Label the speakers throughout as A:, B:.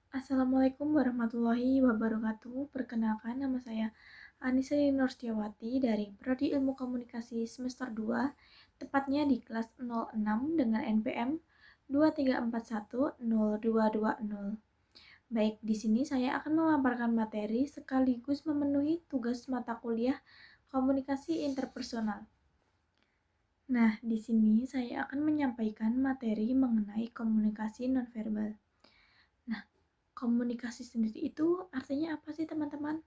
A: Assalamualaikum warahmatullahi wabarakatuh. Perkenalkan, nama saya Anissa Nurstiawati dari Prodi Ilmu Komunikasi semester 2, tepatnya di kelas 06 dengan NPM 23410220. Baik, di sini saya akan memaparkan materi sekaligus memenuhi tugas mata kuliah komunikasi interpersonal. Nah, di sini saya akan menyampaikan materi mengenai komunikasi nonverbal. Nah, komunikasi sendiri itu artinya apa sih teman-teman?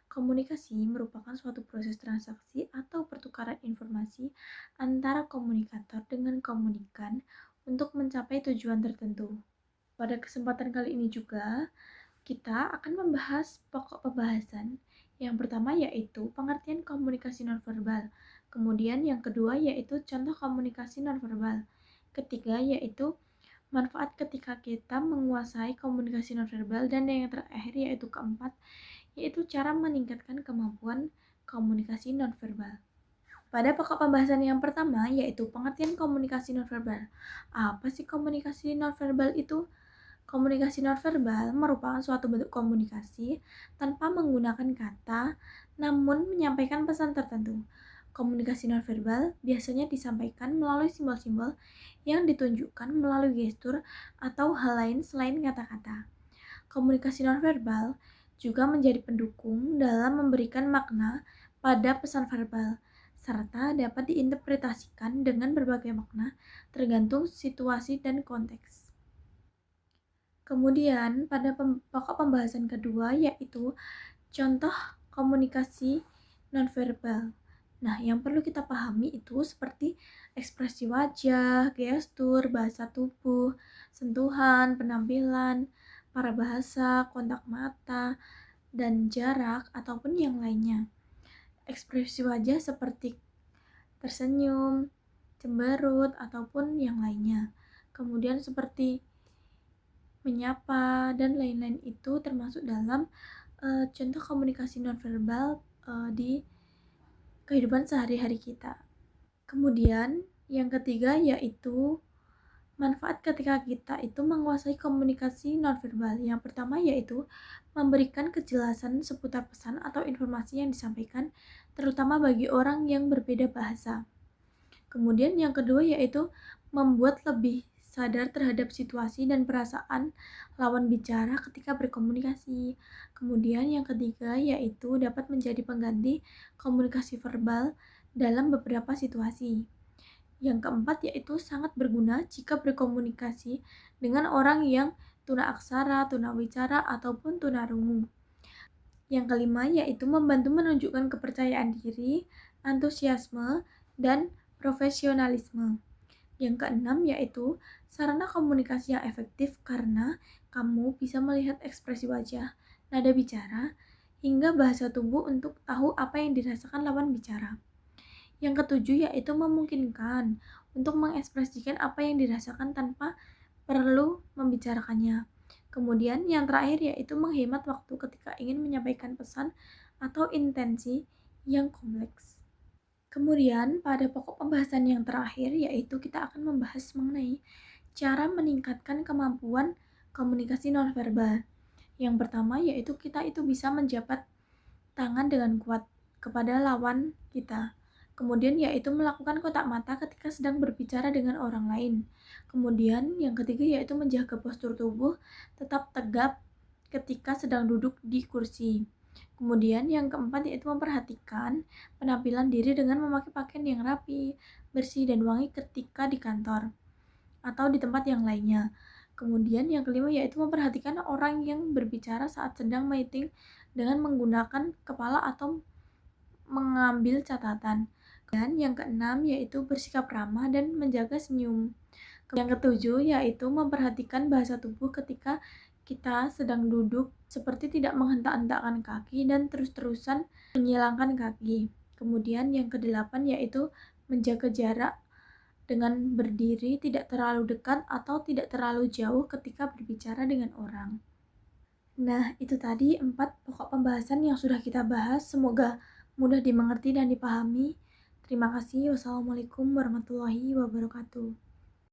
A: Komunikasi merupakan suatu proses transaksi atau pertukaran informasi antara komunikator dengan komunikan untuk mencapai tujuan tertentu. Pada kesempatan kali ini juga, kita akan membahas pokok pembahasan. Yang pertama yaitu pengertian komunikasi nonverbal. Kemudian yang kedua yaitu contoh komunikasi nonverbal. Ketiga yaitu manfaat ketika kita menguasai komunikasi nonverbal, dan yang terakhir yaitu keempat, yaitu cara meningkatkan kemampuan komunikasi nonverbal. Pada pokok pembahasan yang pertama yaitu pengertian komunikasi nonverbal. Apa sih komunikasi nonverbal itu? Komunikasi nonverbal merupakan suatu bentuk komunikasi tanpa menggunakan kata, namun menyampaikan pesan tertentu. Komunikasi nonverbal biasanya disampaikan melalui simbol-simbol yang ditunjukkan melalui gestur atau hal lain selain kata-kata. Komunikasi nonverbal juga menjadi pendukung dalam memberikan makna pada pesan verbal, serta dapat diinterpretasikan dengan berbagai makna tergantung situasi dan konteks. Kemudian pada pokok pembahasan kedua yaitu contoh komunikasi nonverbal. Nah, yang perlu kita pahami itu seperti ekspresi wajah, gestur, bahasa tubuh, sentuhan, penampilan, parabahasa, kontak mata, dan jarak ataupun yang lainnya. Ekspresi wajah seperti tersenyum, cemberut, ataupun yang lainnya. Kemudian seperti menyapa, dan lain-lain itu termasuk dalam contoh komunikasi nonverbal di kehidupan sehari-hari kita. Kemudian yang ketiga yaitu manfaat ketika kita itu menguasai komunikasi nonverbal. Yang pertama yaitu memberikan kejelasan seputar pesan atau informasi yang disampaikan, terutama bagi orang yang berbeda bahasa. Kemudian yang kedua yaitu membuat lebih sadar terhadap situasi dan perasaan lawan bicara ketika berkomunikasi. Kemudian yang ketiga yaitu dapat menjadi pengganti komunikasi verbal dalam beberapa situasi. Yang keempat yaitu sangat berguna jika berkomunikasi dengan orang yang tunaaksara, tunawicara, ataupun tunarungu. Yang kelima yaitu membantu menunjukkan kepercayaan diri, antusiasme, dan profesionalisme. Yang keenam yaitu sarana komunikasi yang efektif karena kamu bisa melihat ekspresi wajah, nada bicara, hingga bahasa tubuh untuk tahu apa yang dirasakan lawan bicara. Yang ketujuh yaitu memungkinkan untuk mengekspresikan apa yang dirasakan tanpa perlu membicarakannya. Kemudian yang terakhir yaitu menghemat waktu ketika ingin menyampaikan pesan atau intensi yang kompleks. Kemudian pada pokok pembahasan yang terakhir yaitu kita akan membahas mengenai cara meningkatkan kemampuan komunikasi nonverbal. Yang pertama yaitu kita itu bisa menjabat tangan dengan kuat kepada lawan kita. Kemudian yaitu melakukan kontak mata ketika sedang berbicara dengan orang lain. Kemudian yang ketiga yaitu menjaga postur tubuh tetap tegap ketika sedang duduk di kursi. Kemudian yang keempat yaitu memperhatikan penampilan diri dengan memakai pakaian yang rapi, bersih, dan wangi ketika di kantor atau di tempat yang lainnya. Kemudian yang kelima yaitu memperhatikan orang yang berbicara saat sedang meeting dengan menggunakan kepala atau mengambil catatan. Dan yang keenam yaitu bersikap ramah dan menjaga senyum. Yang ketujuh yaitu memperhatikan bahasa tubuh ketika kita sedang duduk, seperti tidak menghentak-hentakkan kaki dan terus-terusan menyilangkan kaki. Kemudian yang kedelapan yaitu menjaga jarak dengan berdiri tidak terlalu dekat atau tidak terlalu jauh ketika berbicara dengan orang. Nah, itu tadi 4 pokok pembahasan yang sudah kita bahas. Semoga mudah dimengerti dan dipahami. Terima kasih. Wassalamualaikum warahmatullahi wabarakatuh.